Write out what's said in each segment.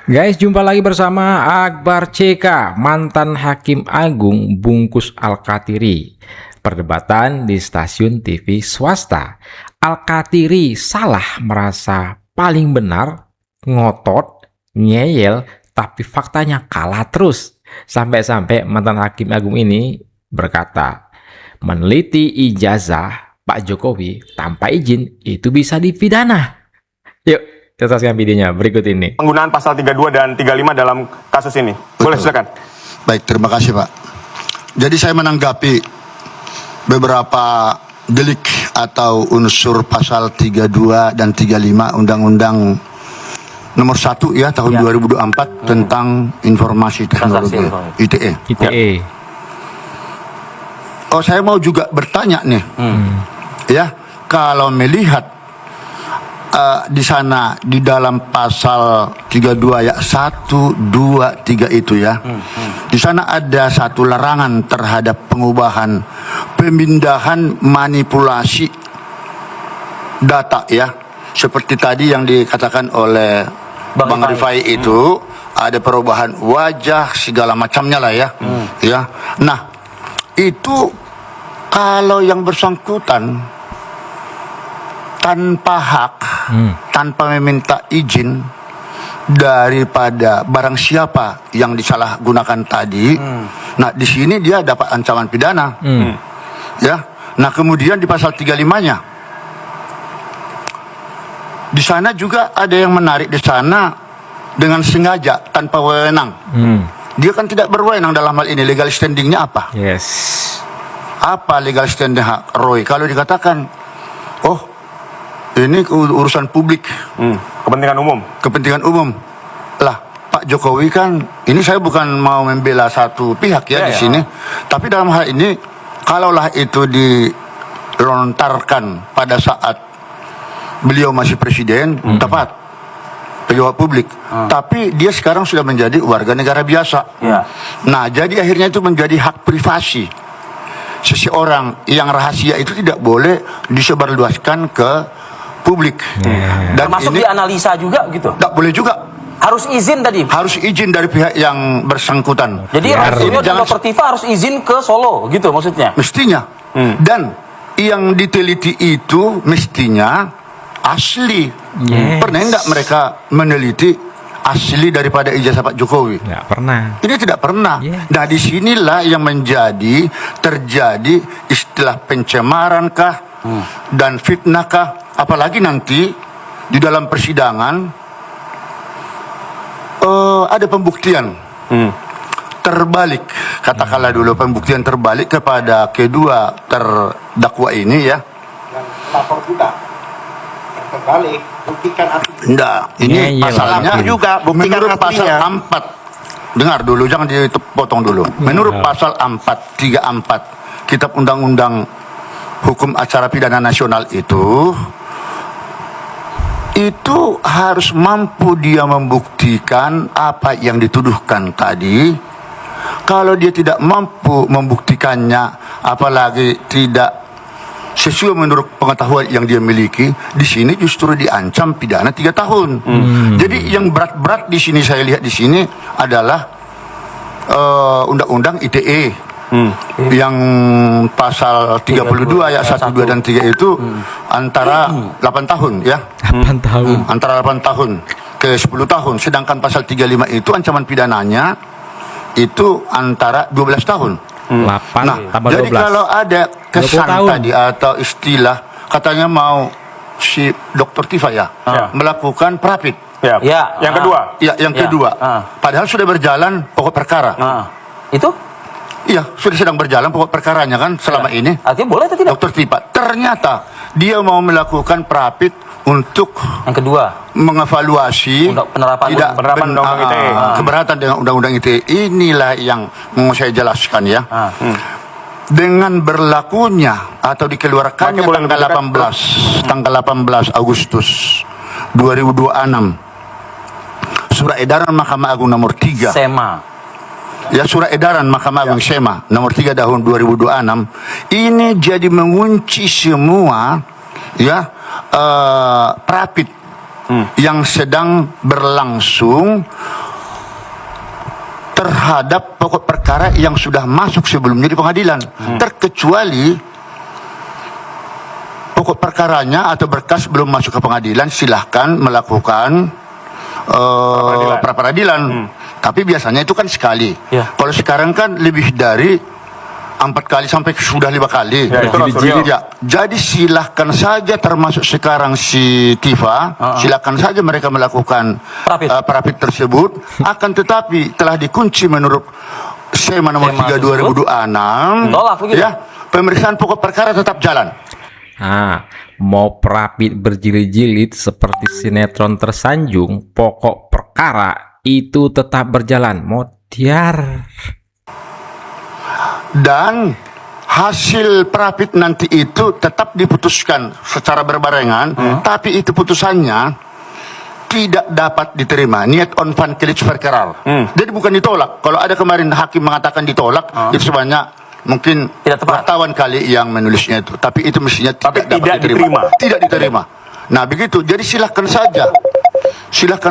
Guys, jumpa lagi bersama Akbar CK, mantan Hakim Agung Bungkus Al-Kathiri. Perdebatan di stasiun TV swasta. Al-Kathiri salah merasa paling benar, ngotot, ngeyel, tapi faktanya kalah terus. Sampai-sampai mantan Hakim Agung ini berkata, meneliti ijazah Pak Jokowi tanpa izin itu bisa dipidana. Yuk, kita saksikan videonya berikut ini. Penggunaan pasal 32 dan 35 dalam kasus ini. Boleh, silakan. Baik, terima kasih Pak. Jadi saya menanggapi beberapa delik atau unsur pasal 32 dan 35 Undang-Undang Nomor 1 ya tahun 2024 tentang informasi teknologi ITE. Oh, saya mau juga bertanya nih. Ya, kalau melihat di sana di dalam pasal 32 ayat 1, 2, 3 itu ya. Di sana ada satu larangan terhadap pengubahan, pemindahan, manipulasi data ya. Seperti tadi yang dikatakan oleh Bang Rifai itu ada perubahan wajah segala macamnya lah ya. Ya. Nah, itu kalau yang bersangkutan tanpa hak, tanpa meminta izin daripada barang siapa yang disalahgunakan tadi, nah di sini dia dapat ancaman pidana, ya. Nah kemudian di pasal 35-nya, di sana juga ada yang menarik di sana dengan sengaja tanpa wewenang. Dia kan tidak berwenang dalam hal ini. Legal standingnya apa? Yes. Apa legal standing hak Roy? Kalau dikatakan, oh ini urusan publik, Kepentingan umum. kepentingan umum. Lah, Pak Jokowi kan, ini saya bukan mau membela satu pihak ya di sini, tapi dalam hal ini, kalaulah itu dilontarkan pada saat beliau masih presiden, tepat, pejabat publik. Tapi dia sekarang sudah menjadi warga negara biasa. Nah, jadi akhirnya itu menjadi hak privasi seseorang yang rahasia itu tidak boleh disebarluaskan ke publik. Dan masuk di analisa juga gitu. Tidak boleh juga. Harus izin tadi. Harus izin dari pihak yang bersangkutan. Jadi Rasulullah dan Dr. Tifa harus izin ke Solo gitu maksudnya. Mestinya. Dan yang diteliti itu mestinya asli. Pernah enggak mereka meneliti asli daripada ijazah Pak Jokowi? Nggak pernah. Ini tidak pernah. Nah, disinilah yang terjadi istilah pencemaran kah dan fitnah kah? Apalagi nanti di dalam persidangan ada pembuktian terbalik, katakanlah dulu pembuktian terbalik kepada kedua terdakwa ini ya. Lapor juga terbalik, buktikan artinya. Enggak, ini pasalnya juga buktikan menurut pasal artinya. 4. Dengar dulu, jangan dipotong dulu. Menurut pasal 434 Kitab Undang-Undang Hukum Acara Pidana Nasional itu harus mampu dia membuktikan apa yang dituduhkan tadi. Kalau dia tidak mampu membuktikannya, apalagi tidak sesuai menurut pengetahuan yang dia miliki, di sini justru diancam pidana 3 tahun. Jadi yang berat-berat di sini saya lihat di sini adalah Undang-Undang ITE. Yang pasal 32 ayat 1, 2 dan 3 itu antara 8 tahun ya. 8 tahun. Antara 8 tahun ke 10 tahun. Sedangkan pasal 35 itu ancaman pidananya itu antara 12 tahun. 8 Nah, tambah 12. jadi kalau ada kesan 20 tahun. tadi atau istilah katanya mau si Dr. Tifa ya melakukan prapit. Ya. Yang kedua. Ya, yang kedua. Padahal sudah berjalan pokok perkara. Itu Iya, sudah sedang berjalan pokok perkaranya kan selama ini. artinya boleh atau tidak? Dr. Tifa ternyata dia mau melakukan prapit untuk Yang kedua, mengevaluasi penerapan Undang-Undang ITE. Keberatan dengan Undang-Undang ITE. Inilah yang mau saya jelaskan ya. Dengan berlakunya atau dikeluarkannya tanggal 18 Agustus 2026 Surat Edaran Mahkamah Agung nomor 3. SEMA. Ya, Surat Edaran Mahkamah Agung SEMA nomor 3 tahun 2026 ini jadi mengunci semua ya prapit yang sedang berlangsung terhadap pokok perkara yang sudah masuk sebelumnya di pengadilan, terkecuali pokok perkaranya atau berkas belum masuk ke pengadilan, silahkan melakukan pra peradilan. Tapi biasanya itu kan sekali. Ya. Kalau sekarang kan lebih dari 4 kali sampai sudah 5 kali. Ya, itu Suryo. Ya, jadi silahkan saja, termasuk sekarang si Tifa, silahkan saja mereka melakukan parapit tersebut. Akan tetapi telah dikunci menurut SEMA nomor 3 2026. Tolak begitu? Ya, pemeriksaan pokok perkara tetap jalan. Mau parapit berjilid-jilid seperti sinetron tersanjung, pokok perkara itu tetap berjalan. Modiar. Dan hasil parapit nanti itu tetap diputuskan secara berbarengan, tapi itu putusannya tidak dapat diterima. Niat on van kilis perkeral. Jadi bukan ditolak. Kalau ada kemarin hakim mengatakan ditolak, itu sebanyak mungkin Tidak tepat. wartawan kali yang menulisnya itu. Tapi itu mestinya Tapi tidak dapat tidak diterima. diterima. Tidak diterima. Nah begitu. Jadi silahkan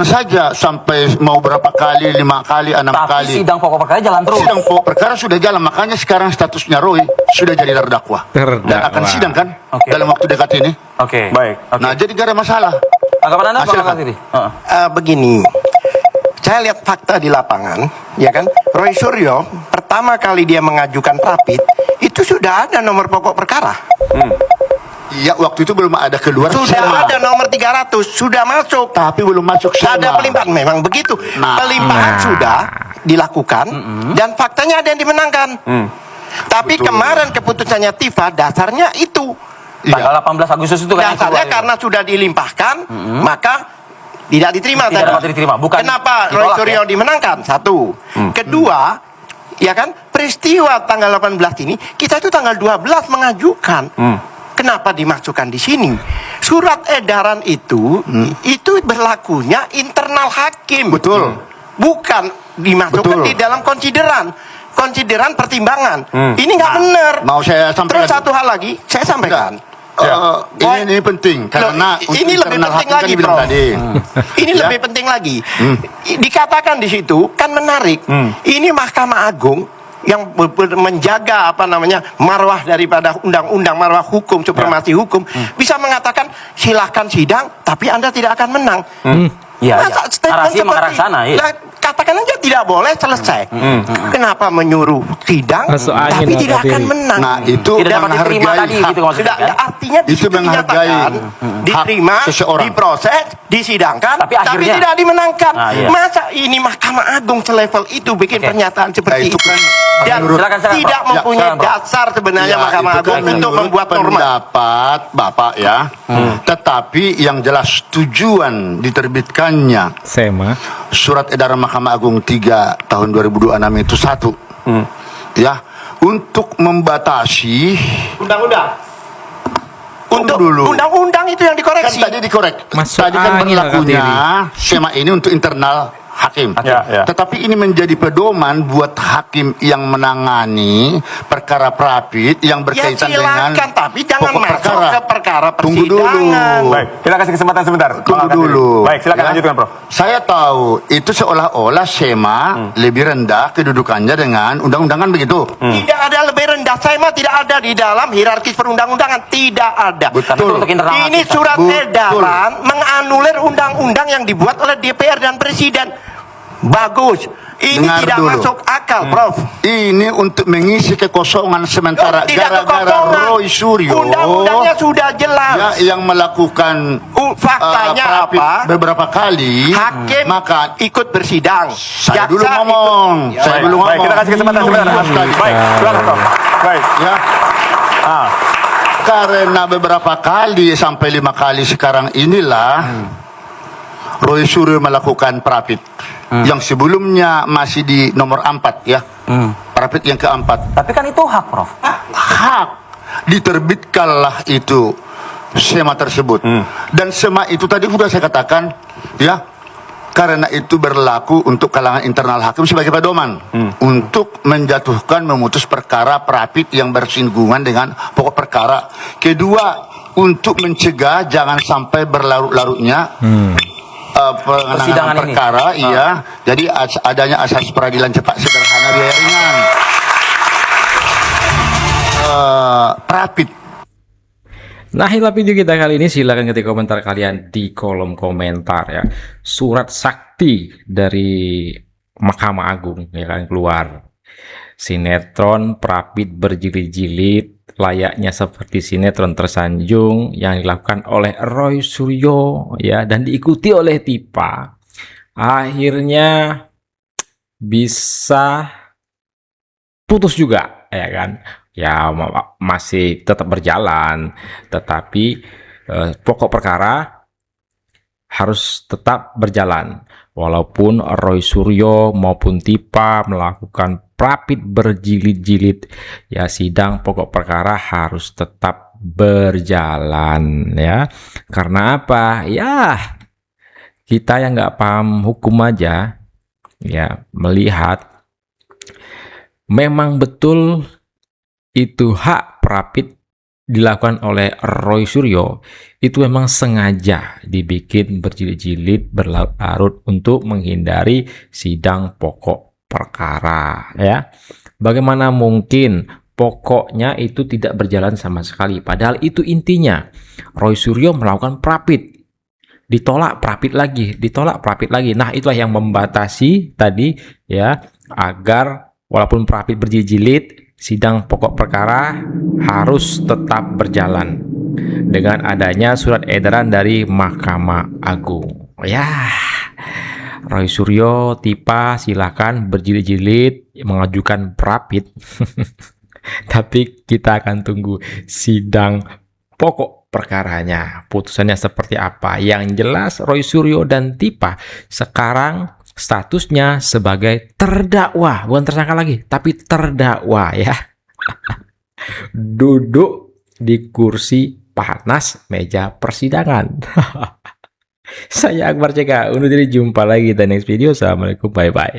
saja sampai mau berapa kali, 5 kali, 6 Tapi kali. sidang pokok perkara jalan terus. Sidang pokok perkara sudah jalan, makanya sekarang statusnya Roy sudah jadi terdakwa. Dan akan sidang kan dalam waktu dekat ini. Oke. Baik. Nah jadi gak ada masalah. Tanggapan Anda, Bang Silakan. Alkatiri? Begini, saya lihat fakta di lapangan, ya kan? Roy Suryo pertama kali dia mengajukan parapit itu sudah ada nomor pokok perkara. Iya waktu itu belum ada keluar Sudah SEMA. ada nomor 300, sudah masuk. Tapi belum masuk SEMA. Ada pelimpahan, memang begitu. Nah. Pelimpahan sudah dilakukan dan faktanya ada yang dimenangkan. Tapi kemarin keputusannya Tifa dasarnya itu. Tanggal 18 Agustus itu kan yang Dasarnya keluar, karena sudah dilimpahkan, maka tidak diterima. Tidak dapat diterima, bukan Kenapa Roy ditolak, Suryo ya? dimenangkan? Satu. Kedua, ya kan, peristiwa tanggal 18 ini, kita itu tanggal 12 mengajukan. Kenapa dimasukkan di sini? Surat edaran itu berlakunya internal hakim. Betul. Bukan dimasukkan Betul. di dalam konsideran pertimbangan. Ini nggak Nah, benar. mau saya sampaikan. Terus satu hal lagi, saya sampaikan. Ini penting karena Loh, ini untuk lebih internal penting hakim kan lagi, dibilang Prof. tadi. Ini Ya. lebih penting lagi. Dikatakan di situ kan menarik. Ini Mahkamah Agung yang menjaga marwah daripada undang-undang, marwah hukum, supremasi hukum, bisa mengatakan silahkan sidang, tapi Anda tidak akan menang. Iya, Masa iya. statement Narasi mengarah seperti- sana, iya. Lah, katakan aja tidak boleh, selesai. Kenapa menyuruh sidang Masuk angin, tapi tidak Alkatiri. akan menang? Nah itu Tidak dapat diterima menghargai tadi, hak. gitu maksudnya. Tidak, kan? artinya di Itu situ menghargai dinyatakan, diterima, hak seseorang. diproses, disidangkan, Tapi tapi akhirnya- tidak dimenangkan. Ah, iya. Masa ini Mahkamah Agung selevel itu bikin Oke. pernyataan Nah, seperti itu itu? kan Dan menurut- Silakan, tidak Prof. mempunyai Silakan, Prof. dasar sebenarnya Ya, Mahkamah itu Agung kan untuk menurut membuat norma. pendapat Bapak ya. Tetapi yang jelas tujuan diterbitkannya SEMA. Surat Edaran Mahkamah Agung 3 tahun 2026 itu satu. Ya, untuk membatasi Undang-undang. Untuk dulu. undang-undang itu yang Kan dikoreksi. tadi dikorek. Masuk Tadi kan angin, berlakunya SEMA ini untuk internal hakim. Ya. Tetapi ini menjadi pedoman buat hakim yang menangani perkara parapit yang Ya berkaitan dengan silakan, tapi jangan pokok masuk ke perkara Tunggu dulu. persidangan. Baik, kita kasih kesempatan sebentar. Bang Tunggu Alkatiri. dulu. Baik, silakan Ya. lanjutkan, Prof. Saya tahu itu seolah-olah SEMA lebih rendah kedudukannya dengan undang-undangan begitu. Tidak ada lebih rendah. Saya mah tidak ada di dalam hierarkis perundang-undangan. Tidak ada. Tapi itu untuk internal Ini kita. surat Betul. edaran menganulir undang-undang yang dibuat oleh DPR dan Presiden. Bagus. Ini Dengar tidak dulu. masuk akal, Prof. Ini untuk mengisi kekosongan sementara Tidak gara-gara kekosongan. Roy Suryo Undang-undangnya sudah jelas. ya, yang melakukan Faktanya parapit apa? beberapa kali, Hakim maka ikut bersidang. saya dulu Jaksa ngomong, ikut- saya dulu Baik, ngomong. kita kasih kesempatan sebentar. Baik, silakan, Prof. Baik. Ya, Ah, karena beberapa kali sampai 5 kali sekarang inilah Roy Suryo melakukan parapit yang sebelumnya masih di nomor 4 ya, parapit yang keempat. Tapi kan itu hak, Prof. Hak diterbitkanlah itu SEMA tersebut, dan SEMA itu tadi sudah saya katakan ya, karena itu berlaku untuk kalangan internal hakim sebagai pedoman untuk menjatuhkan, memutus perkara parapit yang bersinggungan dengan pokok perkara. Kedua, untuk mencegah jangan sampai berlarut-larutnya Persidangan penanganan perkara, iya. Jadi adanya asas peradilan cepat, sederhana, biaya ringan. Rapid. Nah, inilah video kita kali ini. Silahkan ketik komentar kalian di kolom komentar ya. Surat sakti dari Mahkamah Agung ya kan keluar. Sinetron Prapit berjilid-jilid layaknya seperti sinetron tersanjung yang dilakukan oleh Roy Suryo ya dan diikuti oleh Tipa. Akhirnya bisa putus juga ya kan. Ya masih tetap berjalan, tetapi pokok perkara harus tetap berjalan walaupun Roy Suryo maupun Tipa melakukan Prapit berjilid-jilid, ya sidang pokok perkara harus tetap berjalan ya. Karena apa ya, kita yang nggak paham hukum aja ya melihat memang betul itu hak Prapit dilakukan oleh Roy Suryo, itu memang sengaja dibikin berjilid-jilid berlarut-larut untuk menghindari sidang pokok perkara ya. Bagaimana mungkin pokoknya itu tidak berjalan sama sekali, padahal itu intinya. Roy Suryo melakukan Prapit, ditolak Prapit lagi, ditolak Prapit lagi. Nah, itulah yang membatasi tadi ya, agar walaupun Prapit berjilid-jilid, sidang pokok perkara harus tetap berjalan dengan adanya surat edaran dari Mahkamah Agung. Ya, Roy Suryo, Tipa silakan berjilid-jilid mengajukan Prapit. Tapi kita akan tunggu sidang pokok perkaranya, putusannya seperti apa. Yang jelas Roy Suryo dan Tipa sekarang statusnya sebagai terdakwa, bukan tersangka lagi, tapi terdakwa ya. Duduk di kursi panas meja persidangan. Saya Akbar CK, undur diri, jumpa lagi di next video. Assalamualaikum, bye-bye.